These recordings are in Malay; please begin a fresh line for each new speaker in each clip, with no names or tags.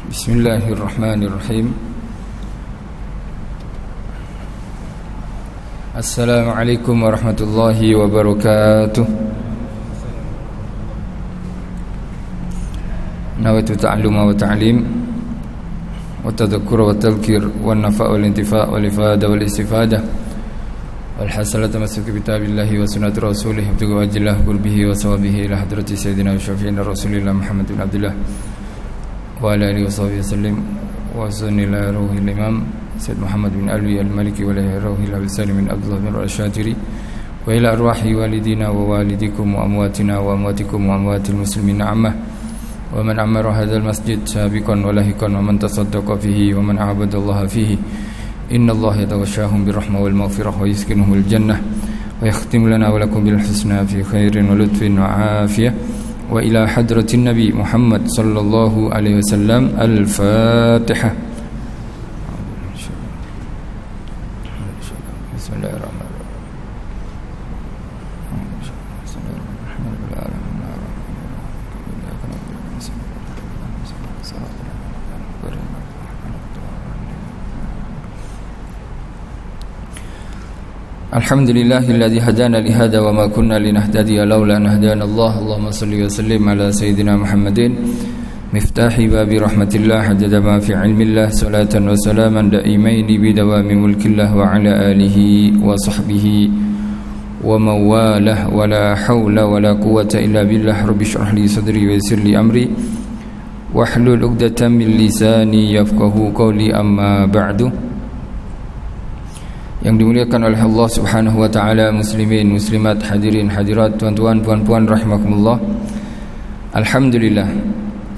Bismillahirrahmanirrahim. Assalamualaikum warahmatullahi wabarakatuh. Nawaitu ta'alluma wa ta'lim wa tadhakkura wa tadhkir wa nafa' wal intifa' wal ifada wal istifadah wal hasalata masuk kitabillahi wa sunnati rasulih wa wajillah qurbihi wa sawabihi ila hadrati sayyidina wa syafi'ina rasulillah Muhammad bin Abdullah wa ala alihi wa sahbihi wasallim wa sunila ruhil imam Sayyid Muhammad bin Alwi al-Maliki wa ala ruhil Abi Salim bin Abdullah bin Al-Shatiri wa ila arwahi walidina wa walidikum wa amwatina wa amwatikum wa amwatil muslimin ammah wa man amara hadzal masjid sabiqan wa lahiqan wa man tasaddaqa fihi wa man abadallaha fihi innallaha yatawaffahum birrahmah wal maghfirah wa yuskinuhumul jannah wa yakhtim lana wa lakum bil husna fi khairin wa lutfin wa afiyah wa ila hadratin Nabi Muhammad sallallahu alaihi wasallam. Al-Fatihah. Bismillahirrahmanirrahim. Alhamdulillahilladzi hadana li hada wa ma kunna linahtadiya laula an hadana Allah. Allahumma shalli wa sallim ala sayidina Muhammadin miftahi babi rahmatillah hadada ma fi ilmillah salatan wa salaman daimaini bi dawami mulkillah wa ala alihi wa sahbihi wa mawalah wa la hawla wa la quwwata illa billah. Rabbi shrah li sadri wa yassir li amri wahlul 'uqdatam min lisani yafqahu qawli. Amma ba'du. Yang dimuliakan oleh Allah Subhanahu wa taala, muslimin, muslimat, hadirin, hadirat, tuan-tuan, puan-puan rahimakumullah. Alhamdulillah,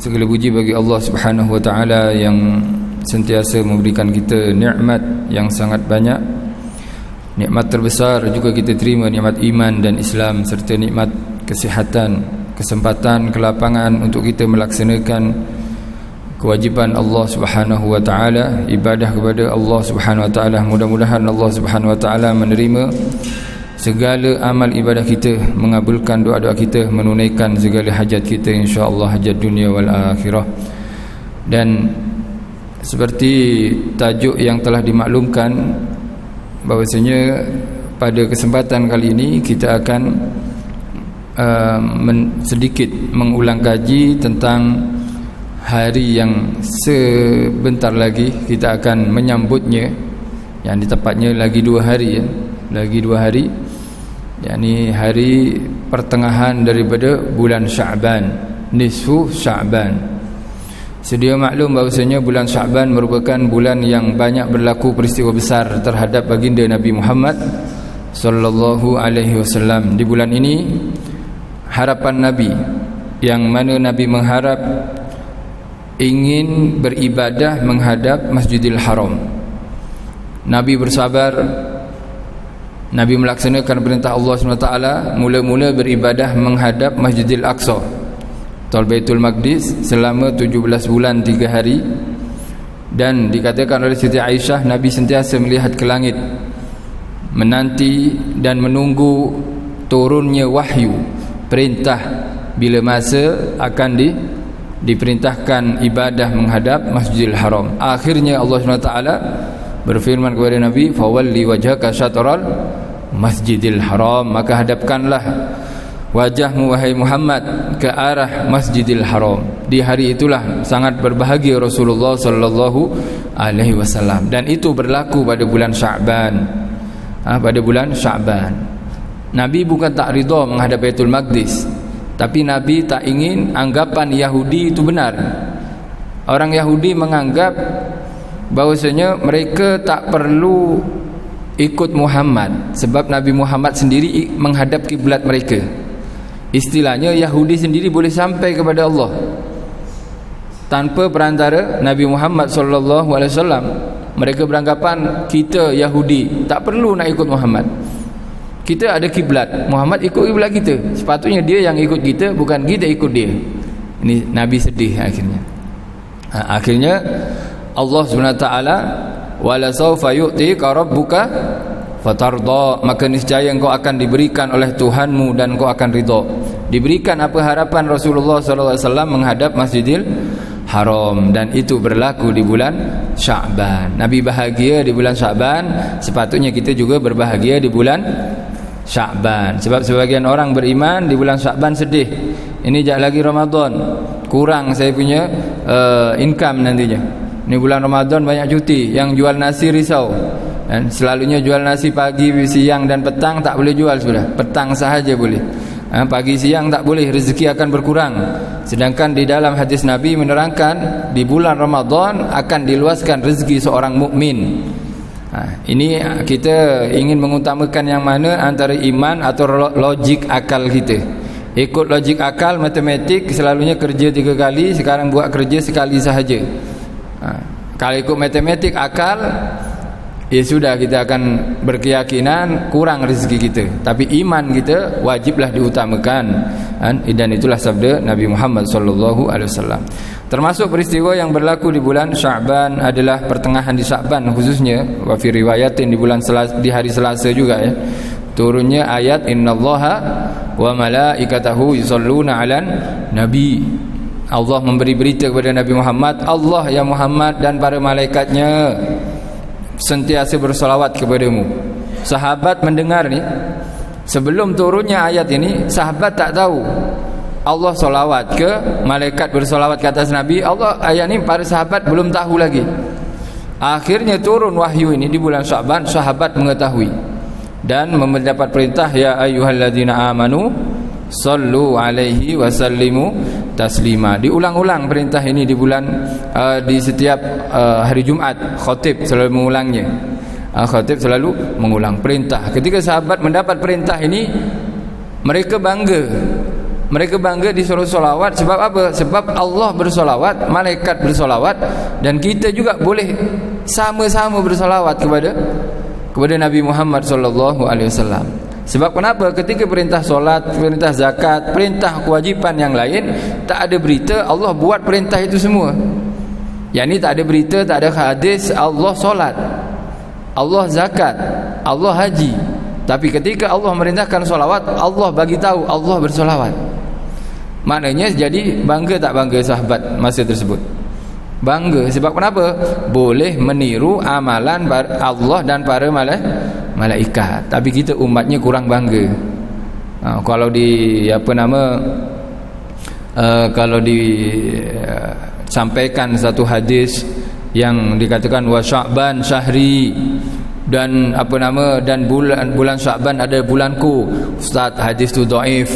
segala puji bagi Allah Subhanahu wa taala yang sentiasa memberikan kita nikmat yang sangat banyak. Nikmat terbesar juga kita terima, nikmat iman dan Islam serta nikmat kesihatan, kesempatan, kelapangan untuk kita melaksanakan kewajiban Allah Subhanahu wa taala, ibadah kepada Allah Subhanahu wa taala. Mudah-mudahan Allah Subhanahu wa taala menerima segala amal ibadah kita, mengabulkan doa-doa kita, menunaikan segala hajat kita insya-Allah, hajat dunia wal akhirah. Dan seperti tajuk yang telah dimaklumkan, bahwasanya pada kesempatan kali ini kita akan sedikit mengulang kaji tentang hari yang sebentar lagi kita akan menyambutnya, yang tepatnya lagi 2 hari ya. Lagi 2 hari, yakni hari pertengahan daripada bulan Sya'ban, nisfu Sya'ban. Sedia maklum bahawasanya bulan Sya'ban merupakan bulan yang banyak berlaku peristiwa besar terhadap baginda Nabi Muhammad sallallahu alaihi wasallam. Di bulan ini harapan Nabi, yang mana Nabi mengharap ingin beribadah menghadap Masjidil Haram. Nabi bersabar, Nabi melaksanakan perintah Allah SWT, mula-mula beribadah menghadap Masjidil Aqsa, Baitul Maqdis, selama 17 bulan 3 hari. Dan dikatakan oleh Siti Aisyah, Nabi sentiasa melihat ke langit, menanti dan menunggu turunnya wahyu, perintah bila masa akan diperintahkan ibadah menghadap Masjidil Haram. Akhirnya Allah SWT berfirman kepada Nabi, fawalli wajhaka syatral Masjidil Haram, maka hadapkanlah wajahmu wahai Muhammad ke arah Masjidil Haram. Di hari itulah sangat berbahagia Rasulullah sallallahu alaihi wasallam, dan itu berlaku pada bulan Sya'ban. Pada bulan Sya'ban Nabi bukan tak ridha menghadap Baitul Maqdis, tapi Nabi tak ingin anggapan Yahudi itu benar. Orang Yahudi menganggap bahwasanya mereka tak perlu ikut Muhammad, sebab Nabi Muhammad sendiri menghadap kiblat mereka. Istilahnya Yahudi sendiri boleh sampai kepada Allah tanpa perantara Nabi Muhammad sallallahu alaihi wasallam. Mereka beranggapan kita Yahudi tak perlu nak ikut Muhammad. Kita ada kiblat, Muhammad ikut kiblat kita, sepatutnya dia yang ikut kita, bukan kita ikut dia. Ini Nabi sedih akhirnya. Akhirnya Allah SWT, wala sawfa yu'tika rabbuka fatarda, maka niscaya engkau akan diberikan oleh Tuhanmu dan engkau akan ridha. Diberikan apa harapan Rasulullah SAW menghadap Masjidil Haram, dan itu berlaku di bulan Sya'ban. Nabi bahagia di bulan Sya'ban, sepatutnya kita juga berbahagia di bulan Sya'ban. Sebab sebagian orang beriman di bulan Sya'ban sedih, ini jap lagi Ramadan, kurang saya punya income nantinya. Ini bulan Ramadan banyak cuti, yang jual nasi risau. Dan selalunya jual nasi pagi, siang dan petang tak boleh jual sudah. Petang sahaja boleh. Pagi siang tak boleh, rezeki akan berkurang. Sedangkan di dalam hadis Nabi menerangkan di bulan Ramadan akan diluaskan rezeki seorang mukmin. Ini kita ingin mengutamakan yang mana, antara iman atau logik akal kita. Ikut logik akal, matematik selalunya kerja 3 kali, sekarang buat kerja sekali sahaja. Kalau ikut matematik akal, ya sudah, kita akan berkeyakinan kurang rezeki kita. Tapi iman kita wajiblah diutamakan, dan itulah sabda Nabi Muhammad SAW. Termasuk peristiwa yang berlaku di bulan Sya'ban adalah pertengahan di Sya'ban khususnya, wa fi riwayatin di hari Selasa juga ya, turunnya ayat innallaha wa malaikatahu yusholluna 'alan nabi. Allah memberi berita kepada Nabi Muhammad, Allah ya Muhammad dan para malaikatnya sentiasa bersolawat kepadamu. Sahabat mendengar ni, sebelum turunnya ayat ini, sahabat tak tahu Allah solawat ke, malaikat bersolawat ke atas Nabi. Allah ayat ni para sahabat belum tahu lagi. Akhirnya turun wahyu ini di bulan Sya'ban, sahabat mengetahui dan mendapat perintah, ya ayyuhalladzina amanu sallu alaihi wasallimu taslima. Diulang-ulang perintah ini di bulan di setiap hari Jumat, khatib selalu mengulangnya. Khatib selalu mengulang perintah. Ketika sahabat mendapat perintah ini, mereka bangga disuruh solawat. Sebab apa? Sebab Allah bersolawat, malaikat bersolawat, dan kita juga boleh sama-sama bersolawat kepada Nabi Muhammad SAW. Sebab kenapa? Ketika perintah solat, perintah zakat, perintah kewajipan yang lain, tak ada berita Allah buat perintah itu semua. Yang ni tak ada berita, tak ada hadis Allah solat, Allah zakat, Allah haji. Tapi ketika Allah merintahkan solawat, Allah bagi tahu Allah bersolawat. Maknanya jadi bangga tak bangga sahabat masa tersebut? Bangga. Sebab kenapa? Boleh meniru amalan Allah dan para malaikat. Tapi kita umatnya kurang bangga. Kalau sampaikan satu hadis yang dikatakan wa Sya'ban syahri, dan dan bulan Sya'ban ada bulanku, ustaz, hadis tu dhaif.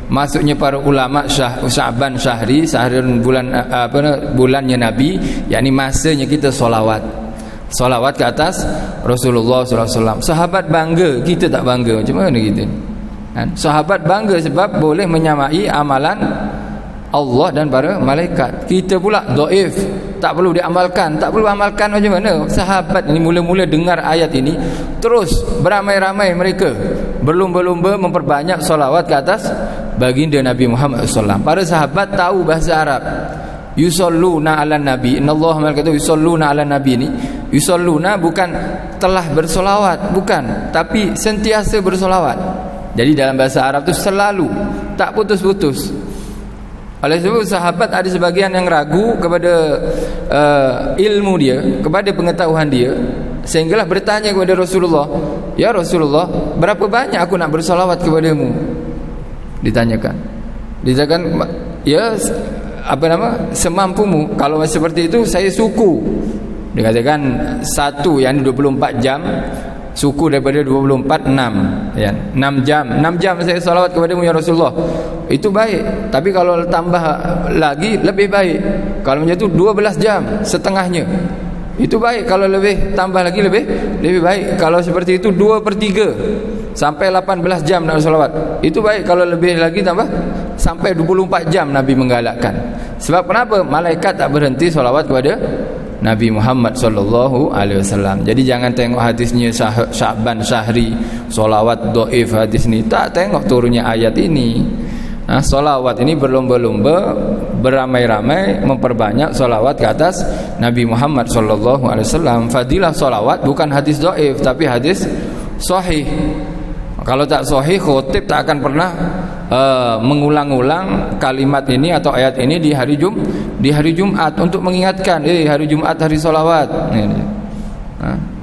Maksudnya para ulama Sya'ban syahri, bulannya Nabi, yakni masanya kita solawat ke atas Rasulullah SAW. Sahabat bangga, kita tak bangga. Macam mana kita? Sahabat bangga sebab boleh menyamai amalan Allah dan para malaikat. Kita pula dhaif, tak perlu diamalkan. Tak perlu amalkan macam mana? Sahabat ini mula-mula dengar ayat ini, terus beramai-ramai mereka berlumba-lumba memperbanyak solawat ke atas baginda Nabi Muhammad SAW. Para sahabat tahu bahasa Arab. Yusalluna ala nabi, innallaha malaikatahu yusalluna ala nabi. Ini yusalluna bukan telah bersolawat, bukan, tapi sentiasa bersolawat. Jadi dalam bahasa Arab itu selalu, tak putus-putus. Oleh sebab sahabat ada sebagian yang ragu kepada ilmu dia, kepada pengetahuan dia, sehinggalah bertanya kepada Rasulullah, ya Rasulullah, berapa banyak aku nak bersolawat kepadamu? Ditanyakan, ya semampumu. Kalau seperti itu saya suku. Dikatakan satu yang 24 jam, suku daripada 24 6 ya, 6 jam saya salawat kepadamu ya Rasulullah. Itu baik, tapi kalau tambah lagi lebih baik. Kalau macam tu 12 jam setengahnya, itu baik. Kalau lebih tambah lagi lebih baik. Kalau seperti itu 2/3 sampai 18 jam nak salawat, itu baik. Kalau lebih lagi tambah sampai 24 jam Nabi menggalakkan. Sebab kenapa? Malaikat tak berhenti salawat kepada Nabi Muhammad SAW. Jadi jangan tengok hadisnya Sya'ban syahri, solawat dhaif hadis ni. Tak tengok turunnya ayat ini. Solawat ini berlomba-lomba, beramai-ramai memperbanyak solawat ke atas Nabi Muhammad SAW. Fadilah solawat bukan hadis dhaif, tapi hadis sahih. Kalau tak sahih, khatib tak akan pernah mengulang-ulang kalimat ini atau ayat ini di hari Jumat untuk mengingatkan, hari Jumat hari solawat.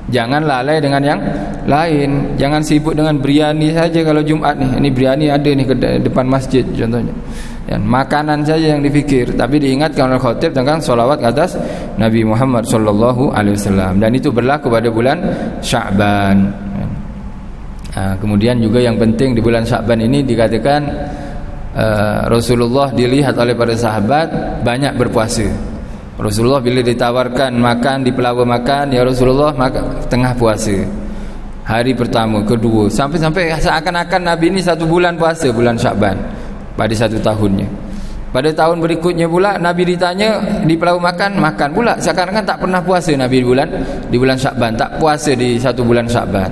Jangan lalai dengan yang lain. Jangan sibuk dengan biryani saja kalau Jumat nih. Ini biryani ada nih ke depan masjid contohnya. Ya, makanan saja yang dipikir, tapi diingatkan oleh khatib tentang solawat ke atas Nabi Muhammad sallallahu alaihi wasallam. Dan itu berlaku pada bulan Sya'ban. Kemudian juga yang penting di bulan Sya'ban ini dikatakan Rasulullah dilihat oleh para sahabat banyak berpuasa. Rasulullah bila ditawarkan makan di pelawa makan, ya Rasulullah tengah puasa. Hari pertama, kedua, sampai seakan-akan Nabi ini 1 bulan puasa bulan Sya'ban pada 1 tahunnya. Pada tahun berikutnya pula Nabi ditanya di pelawa makan pula. Seakan-akan tak pernah puasa Nabi di bulan Sya'ban, tak puasa di 1 bulan Sya'ban.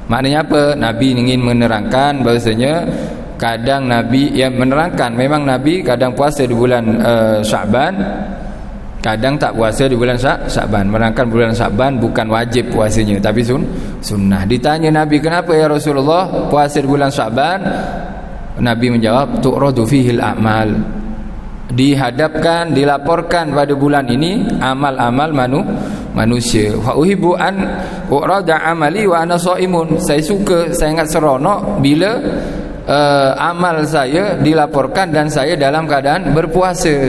Maknanya apa? Nabi ingin menerangkan bahasanya kadang Nabi yang menerangkan memang Nabi kadang puasa di bulan Sya'ban, kadang tak puasa di bulan Sya'ban. Menerangkan bulan Sya'ban bukan wajib puasanya tapi sunnah. Ditanya Nabi, kenapa ya Rasulullah puasa di bulan Sya'ban? Nabi menjawab, tu'radu fihil a'mal. Dihadapkan, dilaporkan pada bulan ini amal-amal manusia. Fa uhibbu an urada amali wa ana shaimun. Saya suka, saya sangat seronok bila amal saya dilaporkan dan saya dalam keadaan berpuasa.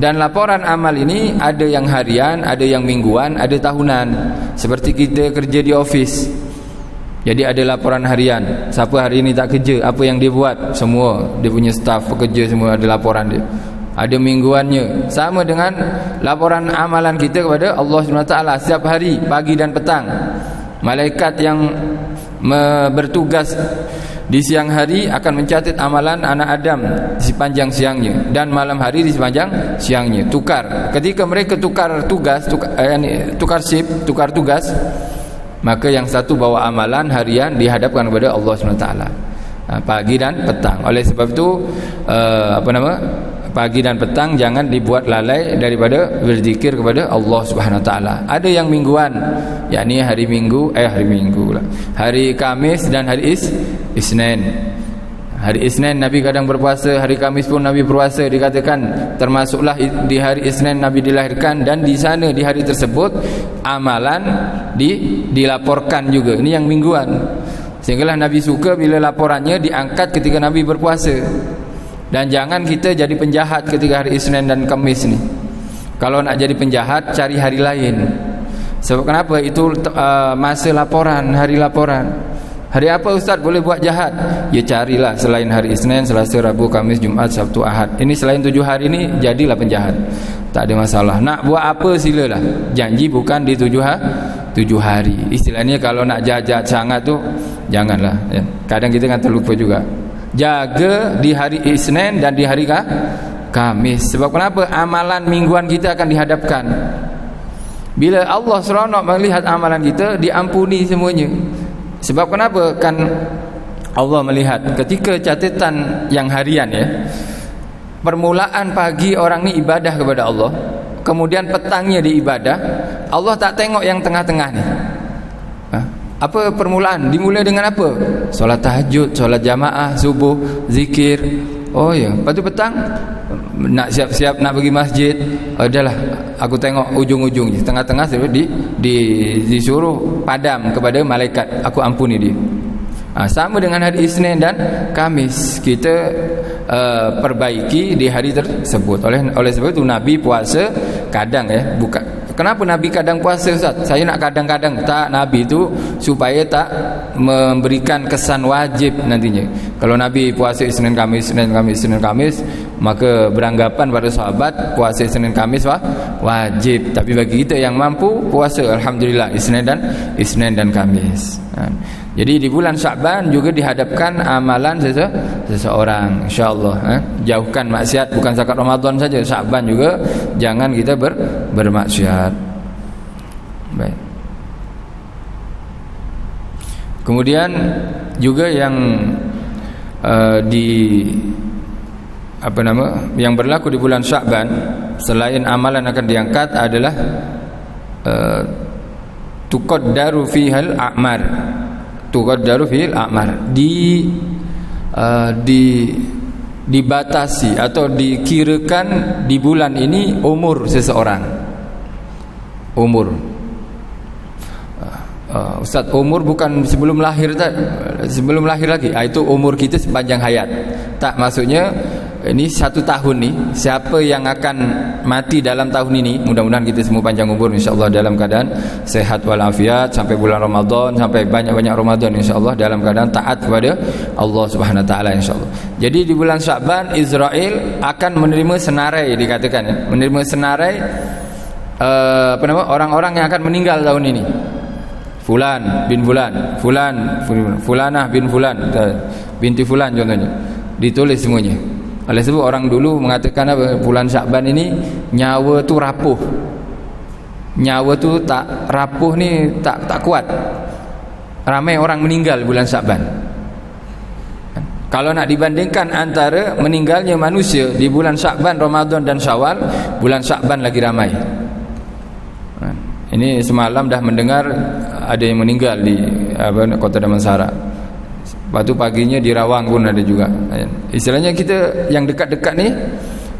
Dan laporan amal ini ada yang harian, ada yang mingguan, ada tahunan. Seperti kita kerja di office. Jadi ada laporan harian. Siapa hari ini tak kerja, apa yang dia buat, semua dia punya staff pekerja semua ada laporan dia. Ada mingguannya. Sama dengan laporan amalan kita kepada Allah SWT setiap hari, pagi dan petang. Malaikat yang bertugas di siang hari akan mencatat amalan anak Adam di sepanjang siangnya, dan malam hari di sepanjang siangnya. Tukar. Ketika mereka tukar tugas, tukar shift, tukar tugas, maka yang satu bawa amalan harian dihadapkan kepada Allah SWT pagi dan petang. Oleh sebab itu pagi dan petang jangan dibuat lalai daripada berzikir kepada Allah Subhanahu Wa Taala. Ada yang mingguan, yakni hari Kamis dan hari Isnin. Hari Isnin Nabi kadang berpuasa, hari Kamis pun Nabi berpuasa. Dikatakan termasuklah di hari Isnin Nabi dilahirkan, dan di sana di hari tersebut amalan dilaporkan juga. Ini yang mingguan. Sehinggalah Nabi suka bila laporannya diangkat ketika Nabi berpuasa. Dan jangan kita jadi penjahat ketika hari Isnin dan Kamis ni. Kalau nak jadi penjahat, cari hari lain. Sebab kenapa? Itu masa laporan, hari laporan. Hari apa Ustaz boleh buat jahat? Ya carilah selain hari Isnin, Selasa, Rabu, Kamis, Jumaat, Sabtu, Ahad. Ini selain 7 hari ini, jadilah penjahat. Tak ada masalah. Nak buat apa silalah. Janji bukan di 7 hari. Istilahnya kalau nak jahat sangat tu, janganlah. Ya. Kadang kita kan terlupa juga. Jaga di hari Isnin dan di hari Kamis. Sebab kenapa? Amalan mingguan kita akan dihadapkan. Bila Allah seronok melihat amalan kita, diampuni semuanya. Sebab kenapa? Kan Allah melihat ketika catatan yang harian, ya, permulaan pagi orang ni ibadah kepada Allah, kemudian petangnya di ibadah, Allah tak tengok yang tengah-tengah ni. Apa permulaan? Dimulai dengan apa? Solat tahajud, solat jamaah, subuh, zikir. Oh ya, lepas tu petang nak siap-siap nak pergi masjid. Adalah aku tengok ujung-ujungnya, tengah-tengah disuruh padam kepada malaikat, aku ampuni dia. Sama dengan hari Isnin dan Kamis, kita perbaiki di hari tersebut. Oleh sebab itu Nabi puasa kadang, ya, bukan. Kenapa Nabi kadang puasa, Ustaz? Saya nak kadang-kadang. Tak, Nabi itu supaya tak memberikan kesan wajib nantinya. Kalau Nabi puasa Isnin Kamis, maka beranggapan pada sahabat puasa Isnin Kamis wajib. Tapi bagi kita yang mampu puasa, alhamdulillah, Isnin dan Kamis. Jadi di bulan Sya'ban juga dihadapkan amalan seseorang, insya-Allah. Jauhkan maksiat, bukan zakat Ramadan saja, Sya'ban juga jangan kita bermaksiat. Baik. Kemudian juga yang yang berlaku di bulan Sya'ban selain amalan akan diangkat adalah tuqaddaru fihal a'mar. tuqaddaru fil a'mar, dibatasi atau dikirakan di bulan ini umur seseorang. Umur, Ustaz, umur bukan sebelum lahir tak? Sebelum lahir lagi. Itu umur kita sepanjang hayat. Tak, maksudnya ini 1 tahun ni, siapa yang akan mati dalam tahun ini, mudah-mudahan kita semua panjang umur insya-Allah dalam keadaan sehat walafiat sampai bulan Ramadan, sampai banyak-banyak Ramadan insya-Allah dalam keadaan taat kepada Allah Subhanahu Wa Taala insya-Allah. Jadi di bulan Sya'ban Israel akan menerima senarai, dikatakan ya, menerima senarai orang-orang yang akan meninggal tahun ini. Fulan bin Fulan, Fulanah bin Fulan, binti Fulan contohnya. Ditulis semuanya. Oleh sebab orang dulu mengatakan apa, bulan Sya'ban ini nyawa tu rapuh. Nyawa tu tak rapuh ni, tak kuat. Ramai orang meninggal bulan Sya'ban. Kalau nak dibandingkan antara meninggalnya manusia di bulan Sya'ban, Ramadan dan Syawal, bulan Sya'ban lagi ramai. Ini semalam dah mendengar ada yang meninggal di Kota Damansara. Lepas tu paginya di Rawang pun ada juga. Istilahnya kita yang dekat-dekat ni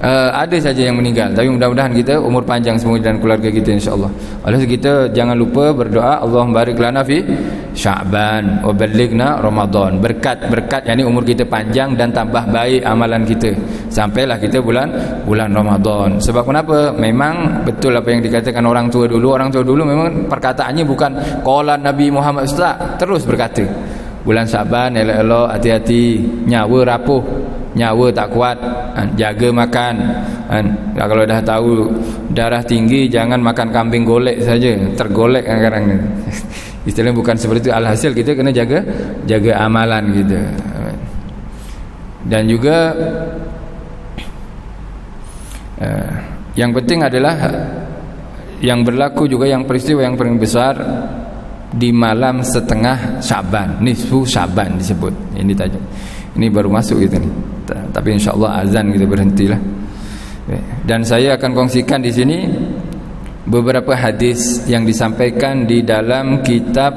ada saja yang meninggal. Tapi mudah-mudahan kita umur panjang semua dan keluarga kita insya-Allah. Oleh sebab kita jangan lupa berdoa, Allahumma barik lana fi Sya'ban wa ballighna Ramadan. Berkat yakni umur kita panjang dan tambah baik amalan kita sampailah kita bulan Ramadan. Sebab kenapa? Memang betul apa yang dikatakan orang tua dulu. Orang tua dulu memang perkataannya bukan qala Nabi Muhammad SAW, terus berkata bulan Sya'ban elok-elok, hati-hati, nyawa rapuh, nyawa tak kuat, jaga makan. Kalau dah tahu darah tinggi, jangan makan kambing golek saja, tergolek kadang-kadang. Istilahnya bukan seperti itu. Alhasil kita kena jaga amalan kita. Dan juga yang penting adalah yang berlaku juga, yang peristiwa yang paling besar di malam setengah Sya'ban, nisfu Sya'ban disebut. Ini tajuk. Ini baru masuk kita ni. Tapi insya-Allah azan kita berhentilah. Dan saya akan kongsikan di sini beberapa hadis yang disampaikan di dalam kitab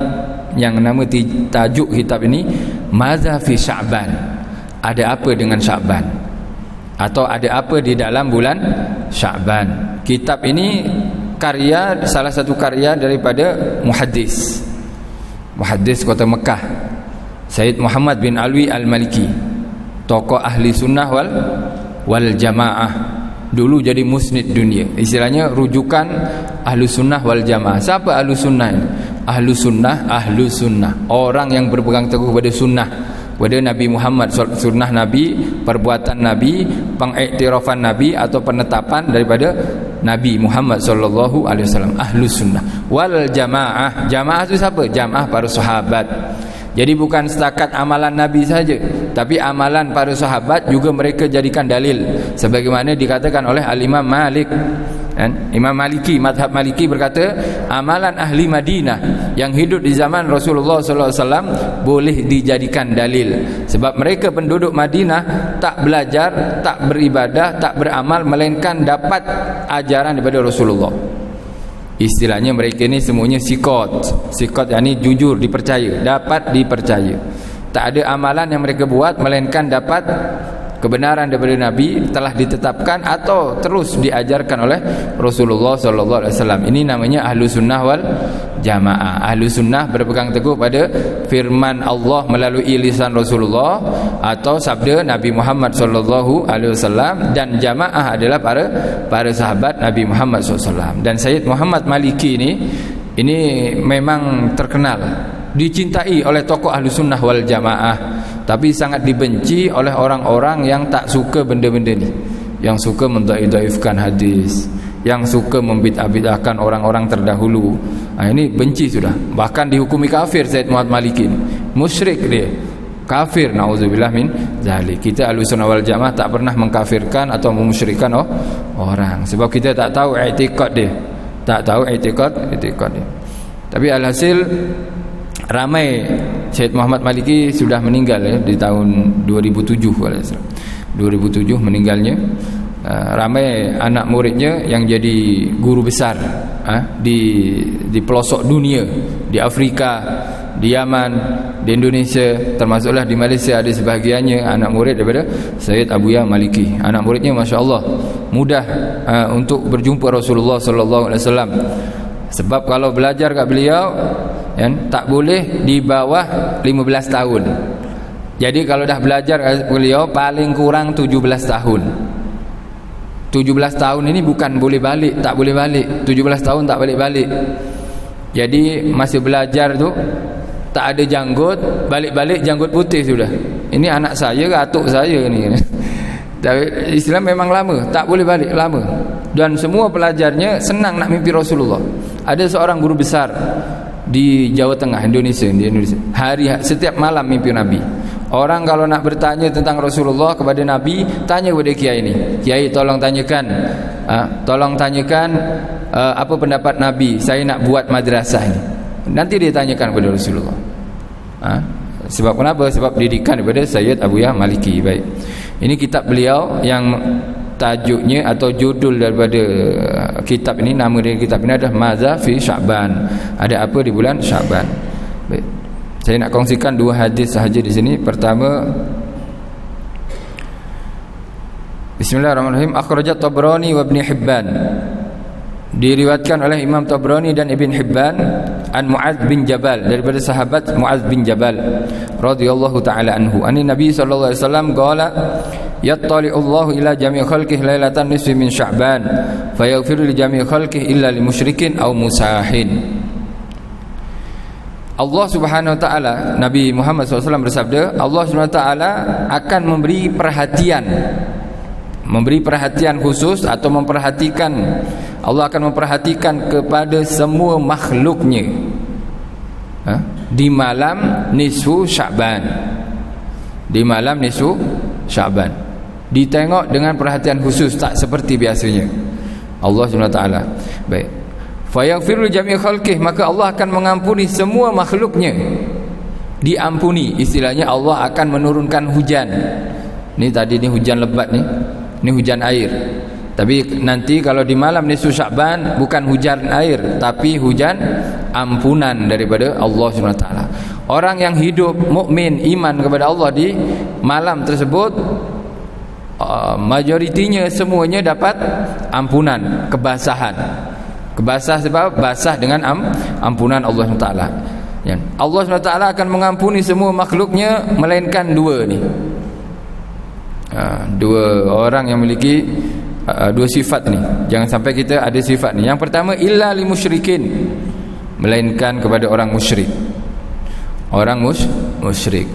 yang nama tajuk kitab ini Madza fi Sya'ban. Ada apa dengan Sya'ban? Atau ada apa di dalam bulan Sya'ban? Kitab ini karya, salah satu karya daripada muhaddis kota Mekah, Sayyid Muhammad bin Alwi Al-Maliki, tokoh ahli sunnah wal jamaah. Dulu jadi musnid dunia. Istilahnya rujukan ahli sunnah wal jamaah. Siapa ahli sunnah ini? Ahli sunnah, orang yang berpegang teguh pada sunnah, pada Nabi Muhammad, sunnah Nabi, perbuatan Nabi, pengiktirafan Nabi atau penetapan daripada Nabi Muhammad sallallahu alaihi wasallam. Ahlus sunnah wal jamaah. Jamaah itu siapa? Jamaah para sahabat. Jadi bukan setakat amalan Nabi saja, tapi amalan para sahabat juga mereka jadikan dalil, sebagaimana dikatakan oleh Al-Imam Malik. Imam Maliki, mazhab Maliki berkata, amalan ahli Madinah yang hidup di zaman Rasulullah sallallahu alaihi wasallam boleh dijadikan dalil, sebab mereka penduduk Madinah tak belajar, tak beribadah, tak beramal, melainkan dapat ajaran daripada Rasulullah. Istilahnya mereka ni semuanya sikot yakni jujur, dipercaya, dapat dipercaya. Tak ada amalan yang mereka buat melainkan dapat kebenaran daripada Nabi, telah ditetapkan atau terus diajarkan oleh Rasulullah sallallahu alaihi wasallam. Ini namanya ahlu sunnah wal jamaah. Ahlu sunnah berpegang teguh pada firman Allah melalui lisan Rasulullah atau sabda Nabi Muhammad sallallahu alaihi wasallam, dan jamaah adalah para sahabat Nabi Muhammad sallallahu alaihi wasallam. Dan Sayyid Muhammad Maliki ini memang terkenal, dicintai oleh tokoh ahlu sunnah wal jamaah, tapi sangat dibenci oleh orang-orang yang tak suka benda-benda ni, yang suka mendhaifkan hadis, yang suka membid'ah-bid'ahkan orang-orang terdahulu. Ini benci sudah, bahkan dihukumi kafir Sayyid Muhammad Maliki, musyrik dia, kafir, naudzubillah min zalik. Kita Ahlussunnah wal Jamaah tak pernah mengkafirkan atau memusyrikkan orang, sebab kita tak tahu i'tiqad dia, dia. Tapi alhasil ramai. Syed Muhammad Maliki sudah meninggal di tahun 2007 meninggalnya. Ramai anak muridnya yang jadi guru besar di pelosok dunia, di Afrika, di Yaman, di Indonesia, termasuklah di Malaysia ada sebahagiannya anak murid daripada Sayyid Abuya Maliki. Anak muridnya masya-Allah mudah untuk berjumpa Rasulullah sallallahu alaihi wasallam. Sebab kalau belajar kat beliau kan, tak boleh di bawah 15 tahun. Jadi kalau dah belajar kat beliau paling kurang 17 tahun. 17 tahun ini bukan boleh balik, tak boleh balik. 17 tahun tak balik-balik. Jadi masa belajar tu tak ada janggut, balik-balik janggut putih sudah. Ini anak saya ke atuk saya ni. Tapi Islam memang lama, tak boleh balik, lama. Dan semua pelajarnya senang nak mimpi Rasulullah. Ada seorang guru besar di Jawa Tengah, Indonesia, setiap malam mimpi Nabi. Orang kalau nak bertanya tentang Rasulullah kepada Nabi, tanya kepada kiai ni. Kiai tolong tanyakan apa pendapat Nabi, saya nak buat madrasah ni. Nanti dia tanyakan kepada Rasulullah. Sebab kenapa? Sebab didikan daripada Sayyid Abuya Maliki. Baik. Ini kitab beliau yang tajuknya atau judul daripada kitab ini, nama dari kitab ini adalah Madza fi Sya'ban. Ada apa di bulan Sya'ban. Baik. Saya nak kongsikan dua hadis sahaja di sini. Pertama, Bismillahirrahmanirrahim. Akhrajat Tabrani wa Ibn Hibban. Diriwayatkan oleh Imam Tabrani dan Ibn Hibban an Mu'adz bin Jabal, daripada sahabat Mu'adz bin Jabal radhiyallahu taala anhu. Ani Nabi sallallahu alaihi wasallam qala yattali'ullahu ila jami' khalqihi lailatan nisfi min Sya'ban fayaghfiru li jami' khalqihi illa lil musyrikin aw musahin. Allah Subhanahu wa taala, Nabi Muhammad SAW bersabda, Allah Subhanahu wa taala akan memberi perhatian khusus atau memperhatikan, Allah akan memperhatikan kepada semua makhluknya di malam nisfu Sya'ban. Di malam nisfu Sya'ban ditengok dengan perhatian khusus, tak seperti biasanya Allah Subhanahu wa taala. Baik. Fayaghfiru jami' khalqih, maka Allah akan mengampuni semua makhluknya. Diampuni, istilahnya Allah akan menurunkan hujan. Ni tadi ni hujan lebat ni. Ni hujan air. Tapi nanti kalau di malam nisfu Sya'ban bukan hujan air, tapi hujan ampunan daripada Allah Subhanahu wa taala. Orang yang hidup mukmin, iman kepada Allah di malam tersebut, majoritinya semuanya dapat ampunan, kebasahan. Kebasah sebab basah dengan ampunan Allah SWT. Allah SWT akan mengampuni semua makhluknya, melainkan dua ni. Dua orang yang memiliki dua sifat ni. Jangan sampai kita ada sifat ni. Yang pertama, illa li musyrikin, melainkan kepada orang musyrik. Orang musyrik,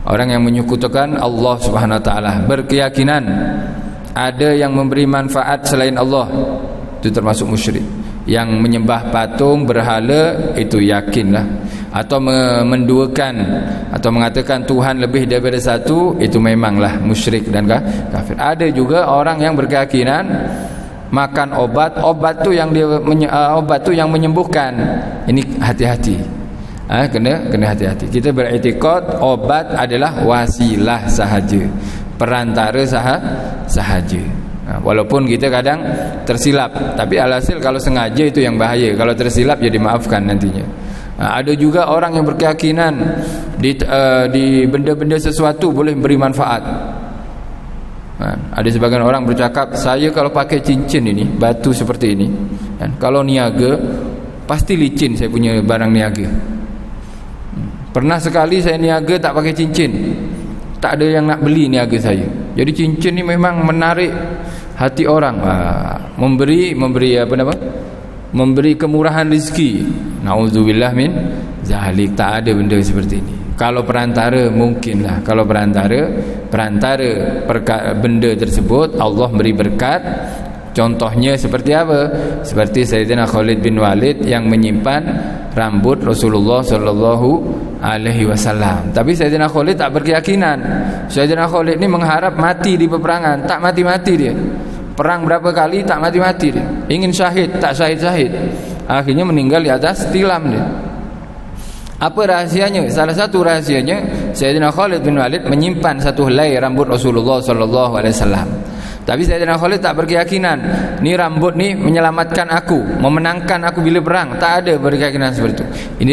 orang yang menyekutukan Allah Subhanahu wa taala, berkeyakinan ada yang memberi manfaat selain Allah, itu termasuk musyrik. Yang menyembah patung, berhala, itu yakinlah. Atau menduakan atau mengatakan Tuhan lebih daripada satu, itu memanglah musyrik dan kafir. Ada juga orang yang berkeyakinan makan obat tu yang obat tu yang menyembuhkan. Ini hati-hati. Kena hati-hati. Kita beriktikad obat adalah wasilah sahaja, perantara sahaja. Walaupun kita kadang tersilap, tapi alhasil kalau sengaja itu yang bahaya. Kalau tersilap ya dimaafkan nantinya. Ada juga orang yang berkeyakinan di benda-benda sesuatu boleh beri manfaat. Ada sebagian orang bercakap, saya kalau pakai cincin ini, batu seperti ini, kalau niaga pasti licin saya punya barang niaga. Pernah sekali saya niaga tak pakai cincin, tak ada yang nak beli niaga saya. Jadi cincin ni memang menarik hati orang, memberi kemurahan rezeki. Nauzubillah min zalik. Tak ada benda seperti ini. Kalau perantara mungkinlah. Kalau perantara benda tersebut Allah beri berkat. Contohnya seperti apa? Seperti Sayyidina Khalid bin Walid yang menyimpan rambut Rasulullah sallallahu alaihi wasallam. Tapi Sayyidina Khalid tak berkeyakinan. Sayyidina Khalid ni mengharap mati di peperangan, tak mati-mati dia. Perang berapa kali tak mati-mati dia. Ingin syahid, tak syahid-syahid. Akhirnya meninggal di atas tilam dia. Apa rahasianya? Salah satu rahasianya, Sayyidina Khalid bin Walid menyimpan satu helai rambut Rasulullah sallallahu alaihi wasallam. Tapi Sayyidina Khalid tak berkeyakinan ni rambut ni menyelamatkan aku, memenangkan aku bila perang. Tak ada berkeyakinan seperti itu. Ini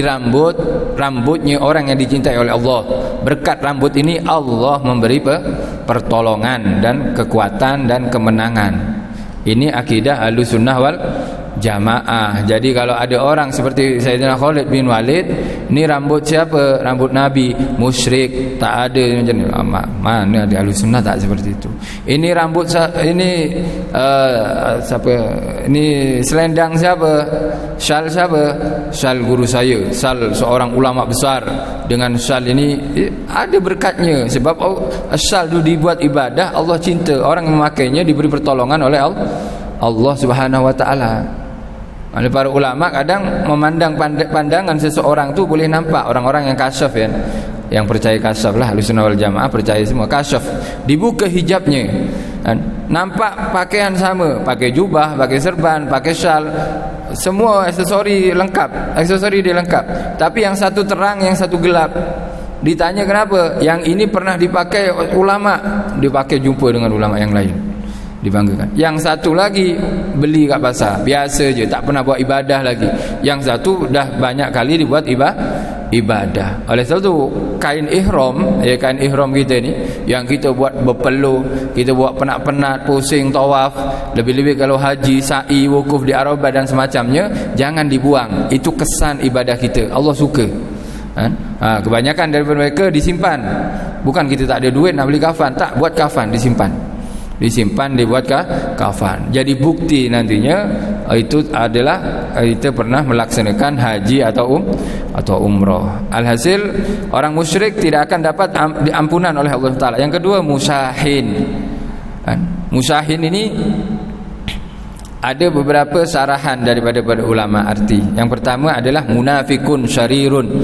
rambutnya orang yang dicintai oleh Allah. Berkat rambut ini Allah memberi pertolongan dan kekuatan dan kemenangan. Ini akidah Ahlussunnah wal Jamaah. Jadi kalau ada orang seperti Sayyidina Khalid bin Walid, ni rambut siapa? Rambut Nabi, musyrik. Tak ada macam ni. Mana ada Ahlussunnah tak seperti itu. Ini rambut ini siapa? Ini selendang siapa? Syal siapa? Syal guru saya, syal seorang ulama besar. Dengan syal ini ada berkatnya, sebab syal itu dibuat ibadah, Allah cinta. Orang yang memakainya diberi pertolongan oleh Allah Subhanahu wa taala. Oleh para ulama kadang memandang pandangan seseorang tu boleh nampak. Orang-orang yang kasyaf ya, yang percaya kasyaf lah, Ahlussunnah wal Jamaah percaya semua kasyaf. Dibuka hijabnya, nampak pakaian sama, pakai jubah, pakai serban, pakai syal, semua aksesori lengkap, aksesori dia lengkap. Tapi yang satu terang, yang satu gelap. Ditanya kenapa? Yang ini pernah dipakai ulama, dipakai jumpa dengan ulama yang lain, dibanggakan. Yang satu lagi beli kat pasar, biasa je, tak pernah buat ibadah lagi. Yang satu dah banyak kali dibuat ibadah. Oleh sebab tu kain ihram, kain ihram kita ni yang kita buat berpeluh, kita buat penat-penat, pusing tawaf, lebih-lebih kalau haji, sa'i, wukuf di Arafah dan semacamnya, jangan dibuang. Itu kesan ibadah kita, Allah suka. Kebanyakan daripada mereka disimpan. Bukan kita tak ada duit nak beli kafan, tak, buat kafan disimpan, dibuat kafan. Jadi bukti nantinya itu adalah kita pernah melaksanakan haji atau umrah. Alhasil orang musyrik tidak akan dapat diampunan oleh Allah Taala. Yang kedua, musyahin. Musyahin ini ada beberapa sarahan daripada para ulama arti. Yang pertama adalah munafikun syarirun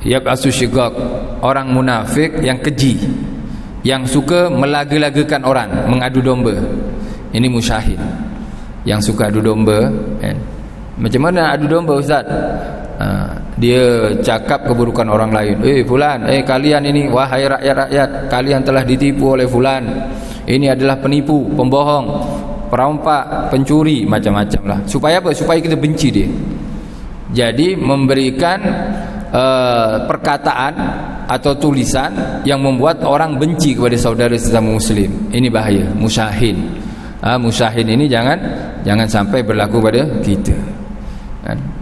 yab'asu syigaq, orang munafik yang keji, yang suka melaga-lagakan orang, mengadu domba. Ini musyahin, yang suka adu domba. Macam mana adu domba, Ustaz? Dia cakap keburukan orang lain. Fulan, kalian ini, wahai rakyat-rakyat, kalian telah ditipu oleh fulan. Ini adalah penipu, pembohong, perampak, pencuri, macam-macam lah. Supaya apa? Supaya kita benci dia. Jadi memberikan perkataan atau tulisan yang membuat orang benci kepada saudara sesama muslim. Ini bahaya, musyahin. Musyahin ini jangan sampai berlaku pada kita.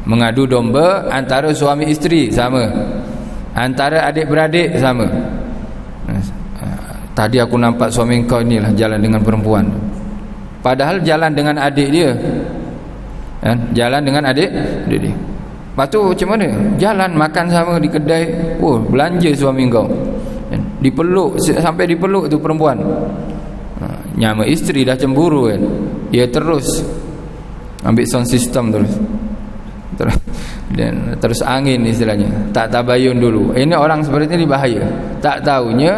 Mengadu domba antara suami isteri sama, antara adik-beradik sama. Tadi aku nampak suami kau inilah jalan dengan perempuan, padahal jalan dengan adik dia, jalan dengan adik dia. Lepas tu macam mana? Jalan makan sama di kedai, belanja suami kau, dipeluk, sampai dipeluk tu perempuan. Nyama isteri dah cemburu kan, dia terus ambil sound system terus angin istilahnya, tak tabayun dulu. Ini orang seperti ini bahaya. Tak tahunya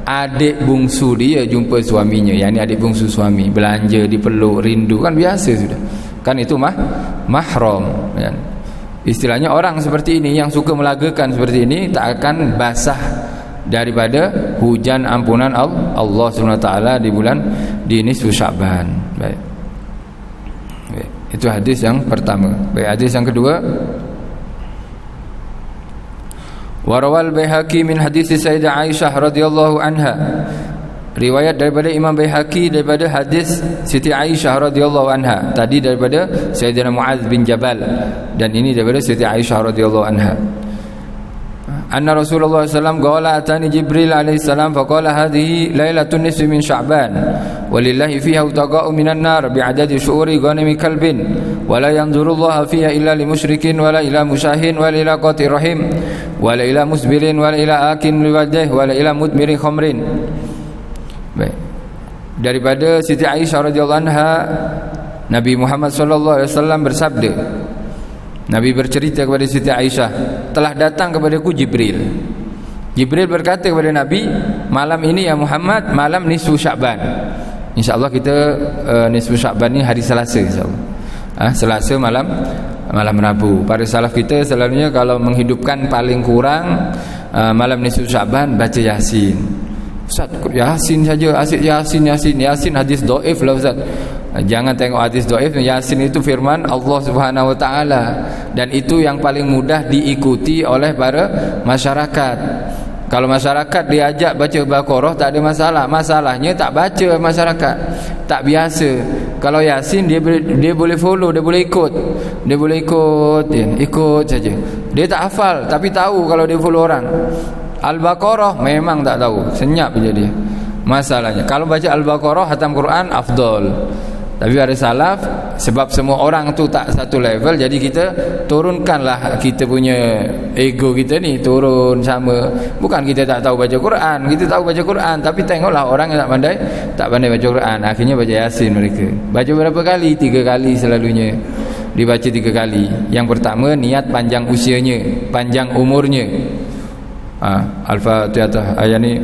adik bungsu dia jumpa suaminya, yang ini adik bungsu suami, belanja, dipeluk, rindu, kan biasa sudah, kan itu mahram kan. Istilahnya orang seperti ini yang suka melagakan seperti ini tak akan basah daripada hujan ampunan Allah SWT di bulan di nisfu Sya'ban. Baik. Itu hadis yang pertama. Baik, hadis yang kedua. Warawal Baihaqi min hadis Sayyidah Aisyah radhiyallahu anha. Riwayat daripada Imam Baihaqi daripada hadis Siti Aisyah radhiyallahu anha. Tadi daripada Sayyidina Mu'adz bin Jabal, dan ini daripada Siti Aisyah radhiyallahu anha. Anna Rasulullah sallallahu alaihi wasallam qala atani Jibril alaihi salam faqala hadhihi lailatun nisfi min Sya'ban walillahi fiha utaqa'u minan nar bi'adadi syu'uri ghanimi kalbin wa la yanzurullahu fiha illa limusyrikin wa la ila musyahin wa la ila qati rahim wa la ila musbirin wa la ila akin liwajh wa la ila mudmirin khamrin. Baik. Daripada Siti Aisyah radhiyallahu anha, Nabi Muhammad sallallahu alaihi wasallam bersabda, Nabi bercerita kepada Siti Aisyah, telah datang kepadaku Jibril. Jibril berkata kepada Nabi, malam ini ya Muhammad, malam nisfu Sya'ban. InsyaAllah kita nisfu Sya'ban ni hari Selasa, insyaAllah. Selasa malam Rabu. Para salaf kita selalunya kalau menghidupkan paling kurang malam nisfu Sya'ban baca Yasin. Ustaz, Yasin saja, asyik Yasin hadis dhaif lah Ustaz. Jangan tengok hadis dhaif. Yasin itu firman Allah Subhanahu wa taala, dan itu yang paling mudah diikuti oleh para masyarakat. Kalau masyarakat diajak baca Baqarah tak ada masalah. Masalahnya tak baca masyarakat, tak biasa. Kalau Yasin dia boleh follow, dia boleh ikut. Dia boleh ikut saja. Dia tak hafal tapi tahu kalau dia follow orang. Al-Baqarah memang tak tahu, senyap je dia. Masalahnya kalau baca Al-Baqarah khatam Quran afdal. Tapi ada salaf, sebab semua orang tu tak satu level, jadi kita turunkanlah kita punya ego kita ni, turun sama. Bukan kita tak tahu baca Quran, kita tahu baca Quran, tapi tengoklah orang yang tak pandai baca Quran, akhirnya baca Yasin mereka. Baca berapa kali? 3 kali selalunya. Dibaca 3 kali. Yang pertama niat panjang usianya, panjang umurnya. Al-Fatihah ayat ni,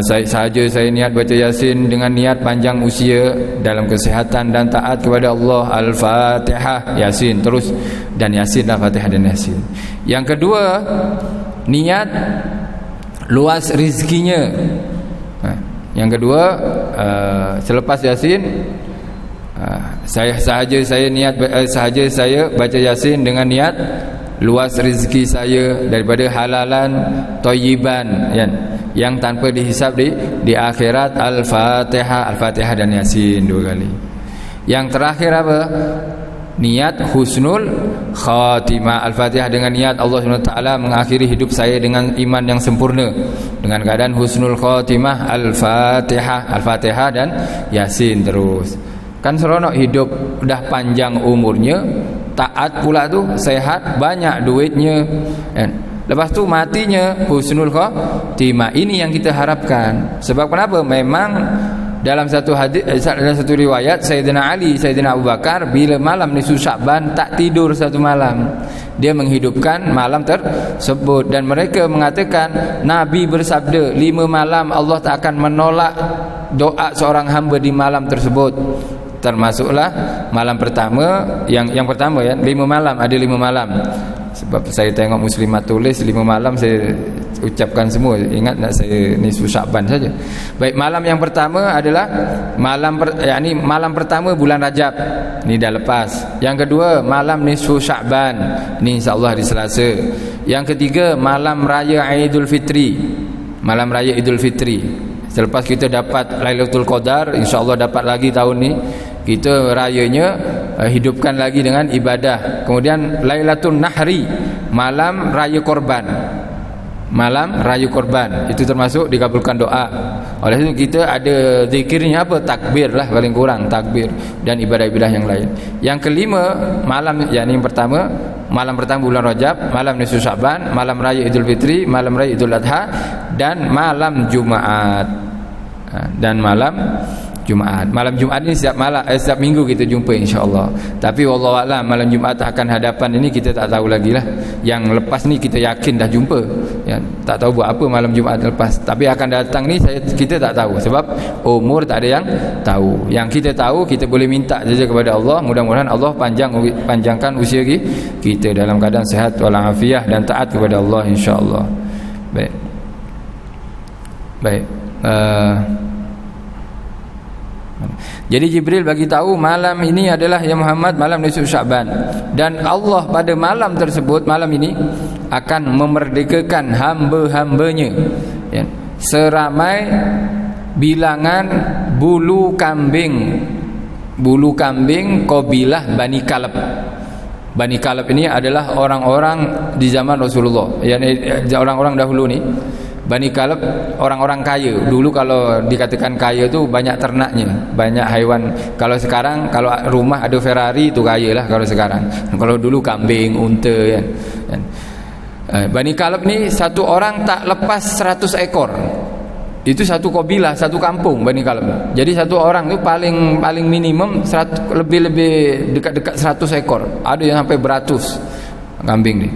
saya niat baca Yasin dengan niat panjang usia dalam kesehatan dan taat kepada Allah. Al-Fatihah, Yasin terus, dan Yasin lah, Fatihah dan Yasin. Yang kedua, niat luas rizkinya. Yang kedua, selepas Yasin, saya baca Yasin dengan niat luas rezeki saya daripada halalan thayyiban, yang tanpa dihisab di akhirat. Al-Fatihah dan Yasin 2 kali. Yang terakhir apa? Niat husnul khatimah. Al-Fatihah dengan niat Allah SWT mengakhiri hidup saya dengan iman yang sempurna, dengan keadaan husnul khatimah. Al-Fatihah dan Yasin terus. Kan seronok hidup, dah panjang umurnya, taat pula tu, sehat, banyak duitnya, lepas tu matinya husnul khatimah. Ini yang kita harapkan. Sebab kenapa? Memang dalam satu hadis, dalam satu riwayat, Sayyidina Ali, Sayyidina Abu Bakar bila malam nisfu Sya'ban tak tidur satu malam, dia menghidupkan malam tersebut. Dan mereka mengatakan Nabi bersabda 5 malam Allah tak akan menolak doa seorang hamba di malam tersebut. Termasuklah malam pertama, yang pertama 5 malam, ada 5 malam. Sebab saya tengok Muslimat tulis 5 malam, saya ucapkan semua. Ingat nak saya nisfu Sya'ban saja. Baik, malam yang pertama adalah malam pertama bulan Rajab. Ni dah lepas. Yang kedua, malam nisfu Sya'ban. Ni insya-Allah hari Selasa. Yang ketiga, malam raya Aidul Fitri. Malam raya Idul Fitri. Selepas kita dapat Lailatul Qadar, insya-Allah dapat lagi tahun ni, kita rayanya hidupkan lagi dengan ibadah. Kemudian Lailatul Nahri, malam raya korban. Malam raya korban itu termasuk dikabulkan doa. Oleh itu kita ada zikirnya apa? Takbir lah paling kurang, takbir, dan ibadah-ibadah yang lain. Yang kelima, malam yang pertama, malam pertama bulan Rajab, malam nisfu Sya'ban, malam raya Idul Fitri, malam raya Idul Adha, dan malam Jumaat. Dan malam Jumaat. Malam Jumaat ni setiap minggu kita jumpa insya-Allah. Tapi wallahualam malam Jumaat akan hadapan ini kita tak tahu lagi lah. Yang lepas ni kita yakin dah jumpa. Tak tahu buat apa malam Jumaat lepas. Tapi akan datang ni kita tak tahu, sebab umur tak ada yang tahu. Yang kita tahu, kita boleh minta saja kepada Allah, mudah-mudahan Allah panjangkan usia kita dalam keadaan sehat walafiat dan taat kepada Allah insya-Allah. Baik. Jadi Jibril bagi tahu malam ini adalah ya Muhammad malam nisfu Sya'ban, dan Allah pada malam tersebut, malam ini akan memerdekakan hamba-hambanya seramai bilangan bulu kambing kabilah Bani Kalab. Bani Kalab ini adalah orang-orang di zaman Rasulullah, orang-orang dahulu ni. Bani Kalab orang-orang kaya. Dulu kalau dikatakan kaya tu banyak ternaknya, banyak haiwan. Kalau sekarang, kalau rumah ada Ferrari tu kaya lah kalau sekarang. Kalau dulu kambing, unta kan. Bani Kalab ni satu orang tak lepas 100 ekor. Itu satu kabilah, satu kampung Bani Kalab. Jadi satu orang tu paling minimum lebih dekat-dekat 100 ekor. Ada yang sampai beratus kambing ni.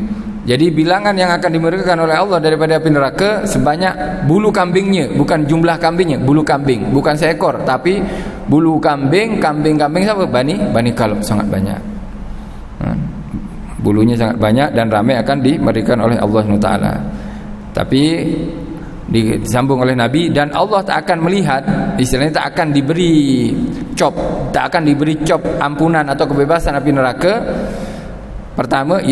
Jadi bilangan yang akan dimerdekakan oleh Allah daripada api neraka sebanyak bulu kambingnya, bukan jumlah kambingnya, bulu kambing, bukan seekor, tapi bulu kambing siapa? Bani Kalab, sangat banyak. Bulunya sangat banyak dan ramai akan dimerdekakan oleh Allah SWT. Tapi disambung oleh Nabi, dan Allah tak akan melihat, istilahnya tak akan diberi tak akan diberi ampunan atau kebebasan api neraka. Pertama,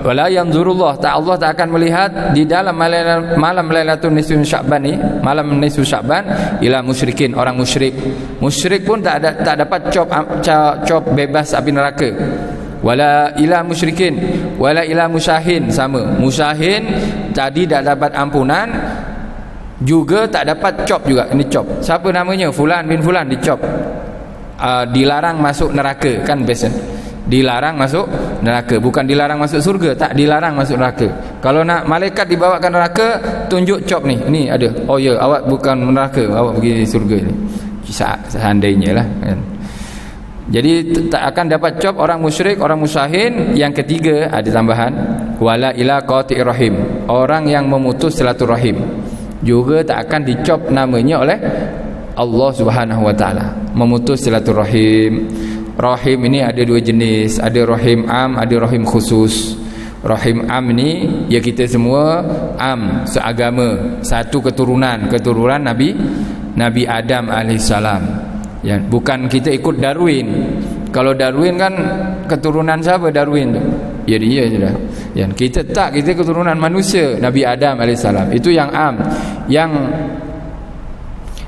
wala yanzurullah, Allah tak akan melihat di dalam malam Lailatul Nisfu Sya'ban ni, malam Nisfu Sya'ban, ila musyrikin, orang musyrik pun tak dapat cop bebas api neraka. Wala ila musyrikin wala ila musyahin, sama, musyahin tadi tak dapat ampunan, juga tak dapat cop juga. Ini cop, siapa namanya, fulan bin fulan, dicop, dilarang masuk neraka, kan biasa dilarang masuk neraka, bukan dilarang masuk surga, tak, dilarang masuk neraka. Kalau nak malaikat dibawa ke neraka, tunjuk cop ni ada, oh ya, awak bukan neraka, awak pergi surga ni, seandainya lah kan. Jadi tak akan dapat cop orang musyrik, orang musyahin. Yang ketiga ada tambahan, wala ila qati'ir rahim, orang yang memutus silaturahim, juga tak akan dicop namanya oleh Allah Subhanahu wa taala. Memutus silaturahim. Rahim ini ada dua jenis, ada rahim am, ada rahim khusus. Rahim am ni ya kita semua am, seagama, satu keturunan Nabi Adam alaihissalam. Ya, bukan kita ikut Darwin. Kalau Darwin kan keturunan siapa Darwin tu? Ya dia je dah. Ya, kita tak, kita keturunan manusia, Nabi Adam alaihissalam. Itu yang am.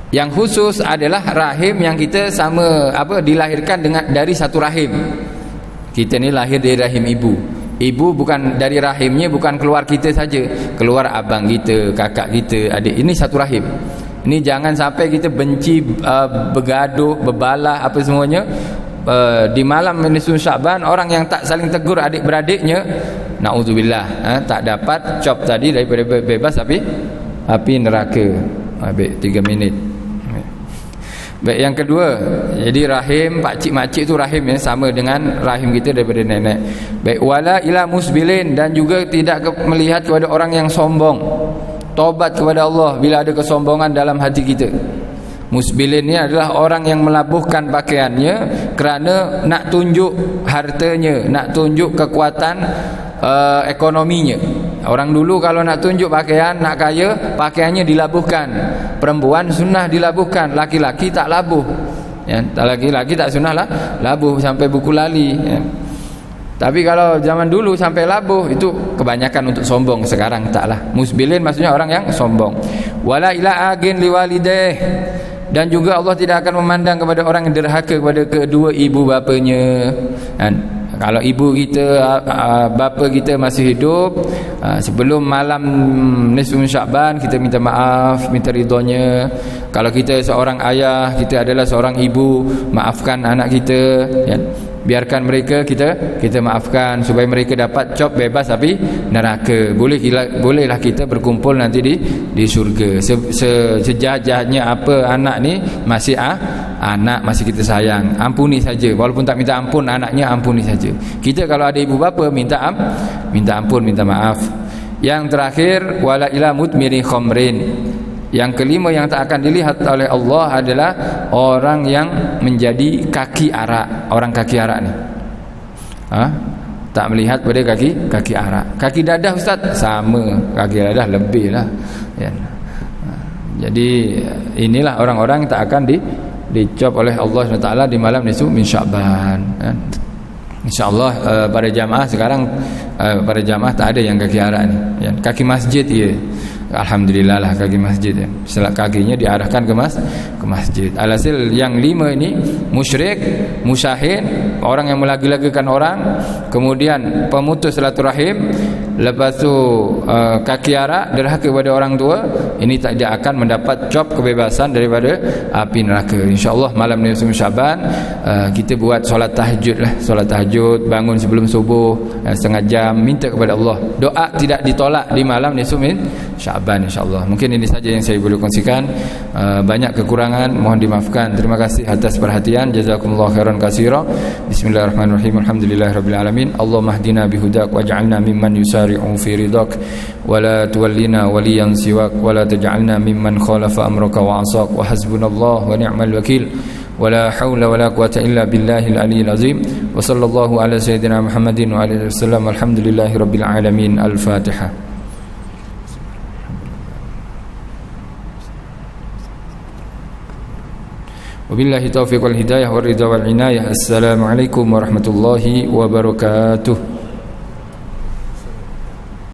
Yang khusus adalah rahim yang kita sama dilahirkan dari satu rahim. Kita ni lahir dari rahim ibu. Ibu bukan dari rahimnya, bukan keluar kita saja, keluar abang kita, kakak kita, adik. Ini satu rahim. Ini jangan sampai kita benci, bergaduh, berbalah apa semuanya. Di malam Nisfu Sya'ban, orang yang tak saling tegur adik-beradiknya, naudzubillah, tak dapat cop tadi daripada bebas api neraka. Baik, 3 minit. Baik, yang kedua, jadi rahim pakcik makcik tu rahim yang sama dengan rahim kita daripada nenek. Baik, wala ila musbilin, dan juga tidak melihat kepada orang yang sombong. Taubat kepada Allah bila ada kesombongan dalam hati kita. Musbilin ni adalah orang yang melabuhkan pakaiannya kerana nak tunjuk hartanya, nak tunjuk kekuatan ekonominya. Orang dulu kalau nak tunjuk pakaian, nak kaya, pakaiannya dilabuhkan. Perempuan sunnah dilabuhkan, laki-laki tak labuh. Ya, laki-laki tak sunnah lah labuh sampai buku lali. Ya. Tapi kalau zaman dulu sampai labuh, itu kebanyakan untuk sombong. Sekarang taklah. Musbilin maksudnya orang yang sombong. Wala ila agin liwalideh, dan juga Allah tidak akan memandang kepada orang yang derhaka kepada kedua ibu bapanya. Kan? Kalau ibu kita, bapa kita masih hidup, sebelum malam Nisfu Sya'ban, kita minta maaf, minta ridhonya. Kalau kita seorang ayah, kita adalah seorang ibu, maafkan anak kita, ya. Biarkan mereka, kita maafkan supaya mereka dapat cop bebas api neraka. Bolehlah kita berkumpul nanti di surga. Sejahat-jahatnya apa anak ni, masih anak, masih kita sayang, ampuni saja. Walaupun tak minta ampun, anaknya ampuni saja. Kita kalau ada ibu bapa, minta ampun, minta maaf. Yang terakhir, wala ila mudmiri khamrin. Yang kelima yang tak akan dilihat oleh Allah adalah orang yang menjadi kaki arak. Orang kaki arak ni, tak melihat pada kaki arak. Kaki dadah ustaz, sama. Kaki dadah lebih lah, ya. Jadi inilah orang-orang yang tak akan dicop oleh Allah SWT di malam Nisfu Sya'ban, ya. InsyaAllah pada jamaah sekarang, pada jamaah tak ada yang kaki arak ni, ya. Kaki masjid, ya. Alhamdulillah lah kaki masjid, ya. Setelah kakinya diarahkan ke masjid. Alhasil yang 5 ini, musyrik, musyahin, orang yang melagi-lagikan orang, kemudian pemutus silaturahim, lepas tu kaki arak, derhaka kepada orang tua, ini tidak akan mendapat cop kebebasan daripada api neraka. InsyaAllah malam Nisfu Sya'ban kita buat solat tahajud lah. Solat tahajud, bangun sebelum subuh setengah jam, minta kepada Allah. Doa tidak ditolak di malam Nisfu Sya'ban, insyaAllah. Mungkin ini saja yang saya boleh kongsikan. Banyak kekurangan, mohon dimaafkan. Terima kasih atas perhatian. Jazakumullah khairan katsira. Bismillahirrahmanirrahim. Alhamdulillahirabbil alamin. Allahumma hdina bihudak waj'alna mimman yusari'u fi ridak wa la tuwallina waliyan siwak wa la taj'alna mimman khalafa amraka wa 'asak wa hasbunallahu wa ni'mal wakil. ولا حول ولا قوة إلا بالله العلي العظيم وصلى الله على سيدنا محمد وعلى آله وسلم الحمد لله رب العالمين. الفاتحة. Wabillahi taufiq wal hidayah wal ridha wal inayah. Assalamualaikum warahmatullahi wabarakatuh.